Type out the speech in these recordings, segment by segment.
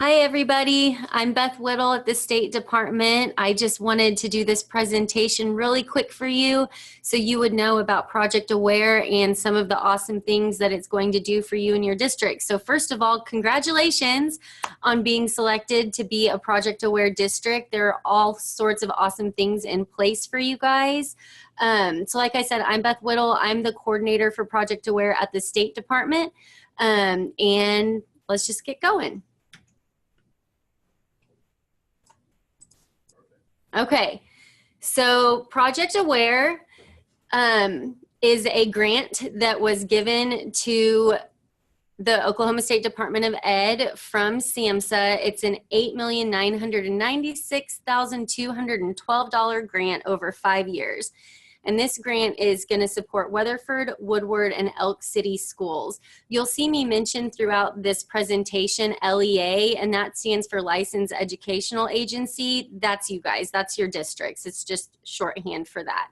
Hi, everybody. I'm Beth Whittle at the State Department. I just wanted to do this presentation really quick for you so you would know about Project Aware and some of the awesome things that it's going to do for you in your district. So first of all, congratulations on being selected to be a Project Aware district. There are all sorts of awesome things in place for you guys. So like I said, I'm Beth Whittle. I'm the coordinator for Project Aware at the State Department. And let's just get going. Okay, so Project Aware is a grant that was given to the Oklahoma State Department of Ed from SAMHSA. It's an $8,996,212 grant over 5 years. And this grant is going to support Weatherford, Woodward, and Elk City schools. You'll see me mention throughout this presentation LEA, and that stands for Licensed Educational Agency. That's you guys, that's your districts. It's just shorthand for that.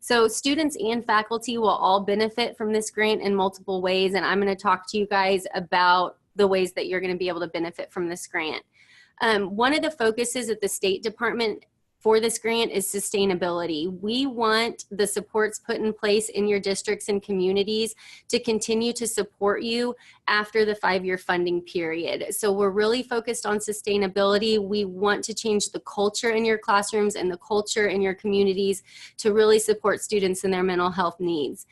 So students and faculty will all benefit from this grant in multiple ways, and I'm going to talk to you guys about the ways that you're going to be able to benefit from this grant. One of the focuses at the State Department for this grant is sustainability. We want the supports put in place in your districts and communities to continue to support you after the 5-year funding period. So we're really focused on sustainability. We want to change the culture in your classrooms and the culture in your communities to really support students in their mental health needs.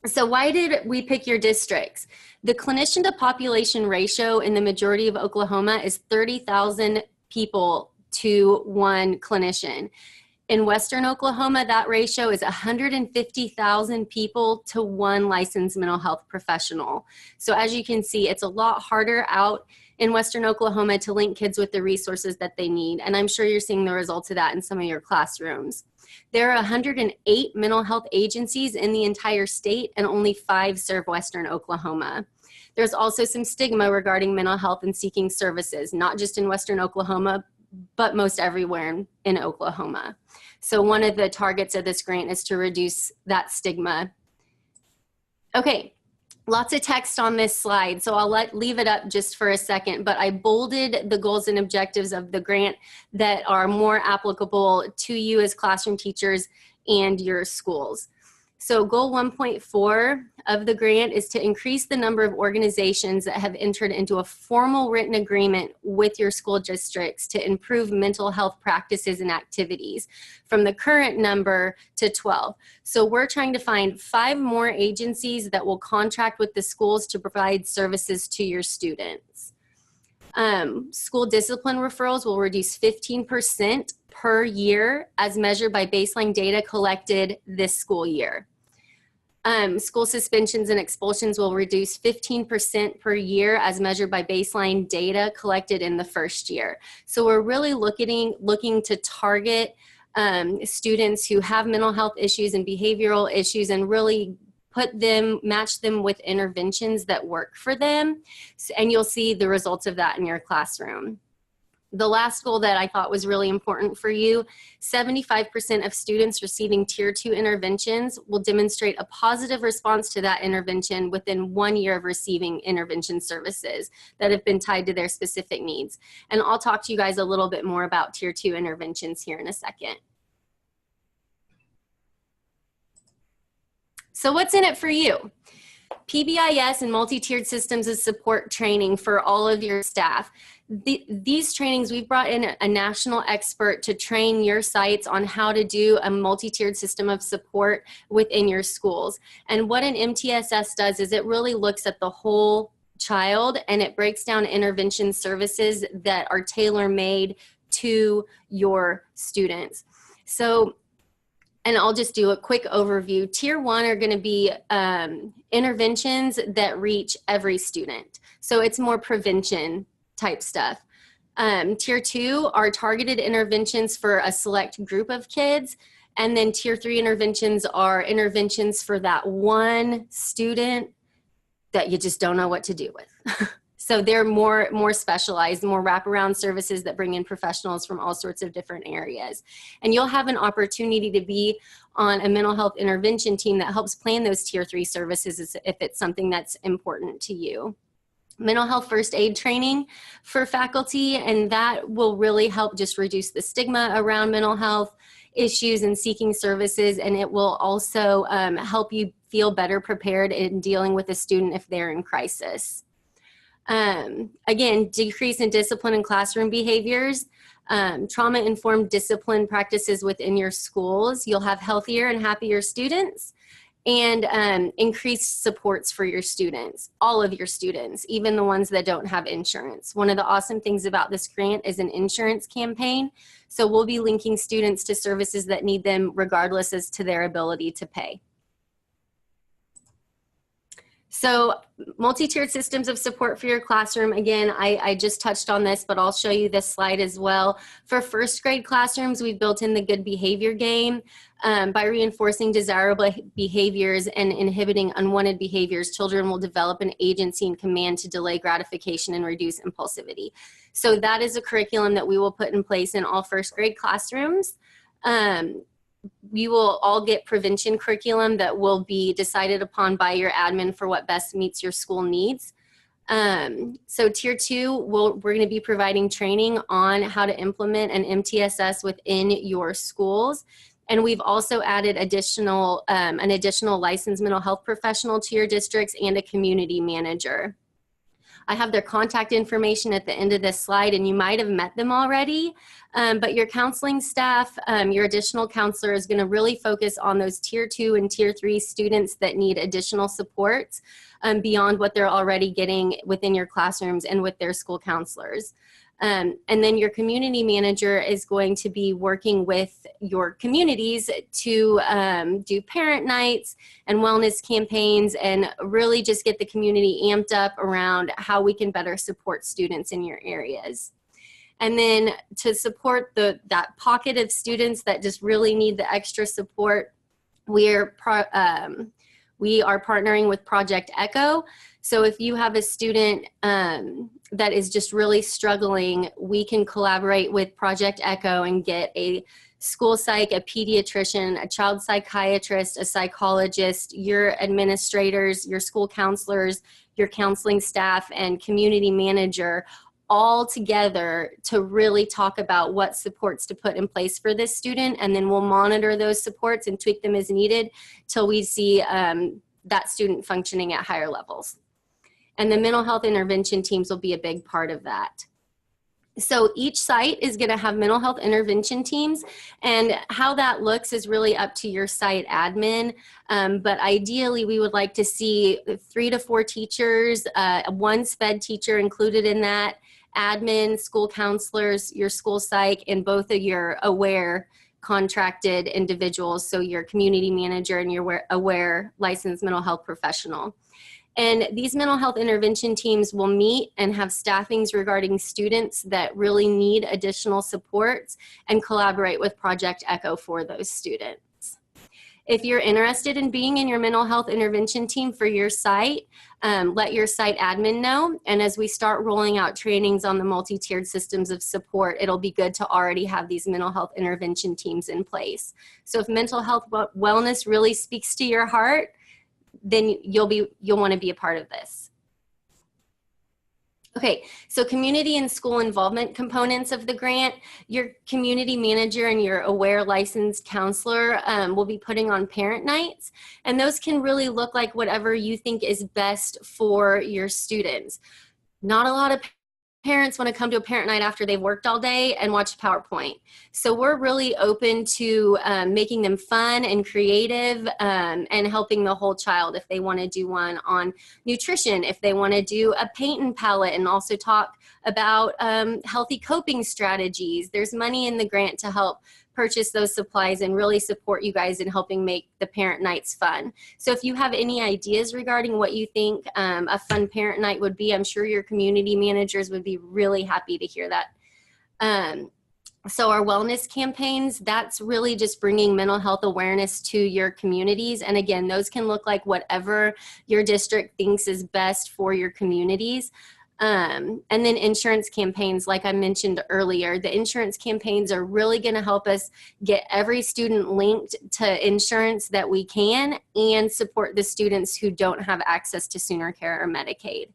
So why did we pick your districts? The clinician to population ratio in the majority of Oklahoma is 30,000 people to one clinician. In Western Oklahoma, that ratio is 150,000 people to one licensed mental health professional. So as you can see, it's a lot harder out in Western Oklahoma to link kids with the resources that they need. And I'm sure you're seeing the results of that in some of your classrooms. There are 108 mental health agencies in the entire state, and only 5 serve Western Oklahoma. There's also some stigma regarding mental health and seeking services, not just in Western Oklahoma, but most everywhere in Oklahoma. So one of the targets of this grant is to reduce that stigma. Okay, lots of text on this slide, so I'll leave it up just for a second, but I bolded the goals and objectives of the grant that are more applicable to you as classroom teachers and your schools. So goal 1.4 of the grant is to increase the number of organizations that have entered into a formal written agreement with your school districts to improve mental health practices and activities from the current number to 12. So we're trying to find 5 more agencies that will contract with the schools to provide services to your students. School discipline referrals will reduce 15% per year as measured by baseline data collected this school year. School suspensions and expulsions will reduce 15% per year as measured by baseline data collected in the first year. So we're really looking to target students who have mental health issues and behavioral issues and really match them with interventions that work for them. And you'll see the results of that in your classroom. The last goal that I thought was really important for you, 75% of students receiving Tier 2 interventions will demonstrate a positive response to that intervention within 1 year of receiving intervention services that have been tied to their specific needs. And I'll talk to you guys a little bit more about Tier 2 interventions here in a second. So what's in it for you? PBIS and multi-tiered systems of support training for all of your staff. These trainings, we've brought in a national expert to train your sites on how to do a multi-tiered system of support within your schools. And what an MTSS does is it really looks at the whole child and it breaks down intervention services that are tailor-made to your students. So, and I'll just do a quick overview. Tier 1 are going to be interventions that reach every student. So it's more prevention type stuff. Tier 2 are targeted interventions for a select group of kids. And then Tier 3 interventions are interventions for that one student that you just don't know what to do with. So they're more specialized, more wraparound services that bring in professionals from all sorts of different areas. And you'll have an opportunity to be on a mental health intervention team that helps plan those Tier 3 services if it's something that's important to you. mental health first aid training for faculty, and that will really help just reduce the stigma around mental health issues and seeking services, and it will also help you feel better prepared in dealing with a student if they're in crisis. Again, decrease in discipline and classroom behaviors, trauma-informed discipline practices within your schools. You'll have healthier and happier students, and increased supports for your students, all of your students, even the ones that don't have insurance. One of the awesome things about this grant is an insurance campaign. So we'll be linking students to services that need them regardless as to their ability to pay. So multi-tiered systems of support for your classroom. Again, I just touched on this, but I'll show you this slide as well. For first grade classrooms, we've built in the good behavior game. By reinforcing desirable behaviors and inhibiting unwanted behaviors, children will develop an agency and command to delay gratification and reduce impulsivity. So that is a curriculum that we will put in place in all first grade classrooms. You will all get prevention curriculum that will be decided upon by your admin for what best meets your school needs. So tier 2, we're going to be providing training on how to implement an MTSS within your schools. And we've also added an additional licensed mental health professional to your districts and a community manager. I have their contact information at the end of this slide, and you might have met them already, but your counseling staff, your additional counselor is going to really focus on those tier 2 and tier 3 students that need additional supports beyond what they're already getting within your classrooms and with their school counselors. And then your community manager is going to be working with your communities to do parent nights and wellness campaigns and really just get the community amped up around how we can better support students in your areas. And then to support that pocket of students that just really need the extra support, we are partnering with Project Echo. So if you have a student that is just really struggling, we can collaborate with Project Echo and get a school psych, a pediatrician, a child psychiatrist, a psychologist, your administrators, your school counselors, your counseling staff, and community manager all together to really talk about what supports to put in place for this student. And then we'll monitor those supports and tweak them as needed till we see that student functioning at higher levels. And the mental health intervention teams will be a big part of that. So each site is going to have mental health intervention teams, and how that looks is really up to your site admin. But ideally, we would like to see 3 to 4 teachers, 1 SPED teacher included in that, admin, school counselors, your school psych, and both of your AWARE contracted individuals, so your community manager and your AWARE licensed mental health professional. And these mental health intervention teams will meet and have staffings regarding students that really need additional supports and collaborate with Project Echo for those students. If you're interested in being in your mental health intervention team for your site, let your site admin know. And as we start rolling out trainings on the multi-tiered systems of support, it'll be good to already have these mental health intervention teams in place. So if mental health wellness really speaks to your heart, then you'll want to be a part of this. Okay, so community and school involvement components of the grant. Your community manager and your AWARE licensed counselor will be putting on parent nights, and those can really look like whatever you think is best for your students. Not a lot of parents want to come to a parent night after they've worked all day and watch PowerPoint. So we're really open to making them fun and creative and helping the whole child if they want to do one on nutrition, if they want to do a paint and palette and also talk about healthy coping strategies. There's money in the grant to help purchase those supplies and really support you guys in helping make the parent nights fun. So if you have any ideas regarding what you think a fun parent night would be, I'm sure your community managers would be really happy to hear that. So our wellness campaigns, that's really just bringing mental health awareness to your communities. And again, those can look like whatever your district thinks is best for your communities. And then insurance campaigns, like I mentioned earlier, the insurance campaigns are really going to help us get every student linked to insurance that we can and support the students who don't have access to Sooner Care or Medicaid.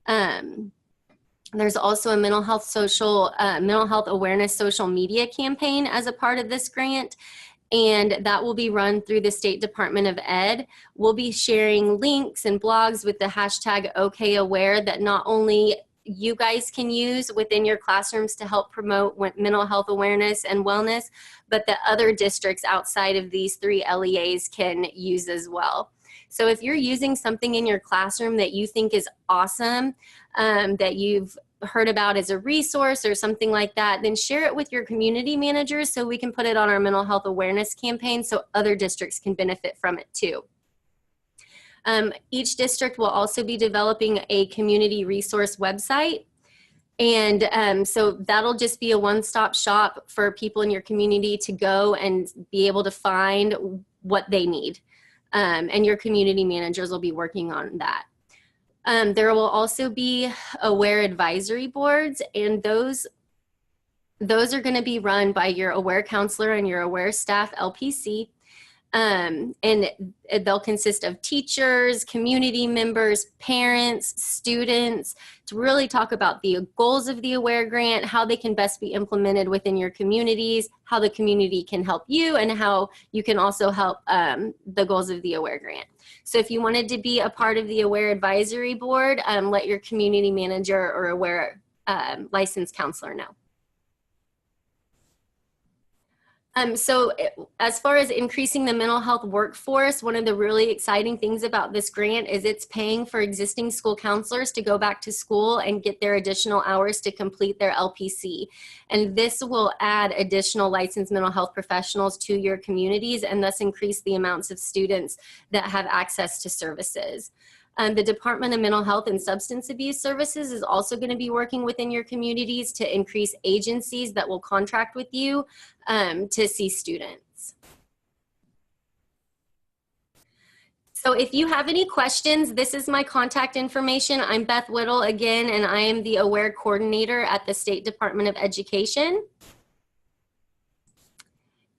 There's also a mental health awareness social media campaign as a part of this grant, and that will be run through the State Department of Ed. We'll be sharing links and blogs with the hashtag OKAware that not only you guys can use within your classrooms to help promote mental health awareness and wellness, but that other districts outside of these 3 LEAs can use as well. So if you're using something in your classroom that you think is awesome, that you've heard about as a resource or something like that, then share it with your community managers so we can put it on our mental health awareness campaign so other districts can benefit from it too. Each district will also be developing a community resource website. And so that'll just be a one-stop shop for people in your community to go and be able to find what they need. And your community managers will be working on that. There will also be AWARE advisory boards, and those are going to be run by your AWARE counselor and your AWARE staff LPC. And they'll consist of teachers, community members, parents, students, to really talk about the goals of the AWARE grant, how they can best be implemented within your communities, how the community can help you, and how you can also help the goals of the AWARE grant. So if you wanted to be a part of the AWARE advisory board, let your community manager or AWARE licensed counselor know. So as far as increasing the mental health workforce, one of the really exciting things about this grant is it's paying for existing school counselors to go back to school and get their additional hours to complete their LPC. And this will add additional licensed mental health professionals to your communities and thus increase the amounts of students that have access to services. The Department of Mental Health and Substance Abuse Services is also going to be working within your communities to increase agencies that will contract with you to see students. So if you have any questions, this is my contact information. I'm Beth Whittle again, and I am the AWARE coordinator at the State Department of Education.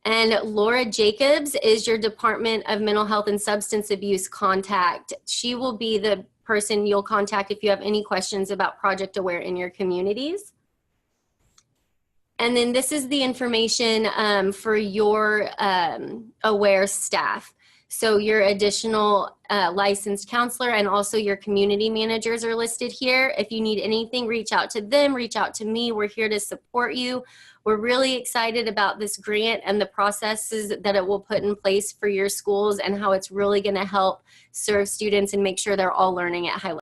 And Laura Jacobs is your Department of Mental Health and Substance Abuse contact. She will be the person you'll contact if you have any questions about Project AWARE in your communities. And then this is the information for your AWARE staff. So your additional licensed counselor and also your community managers are listed here. If you need anything, reach out to them, reach out to me. We're here to support you. We're really excited about this grant and the processes that it will put in place for your schools and how it's really going to help serve students and make sure they're all learning at high levels.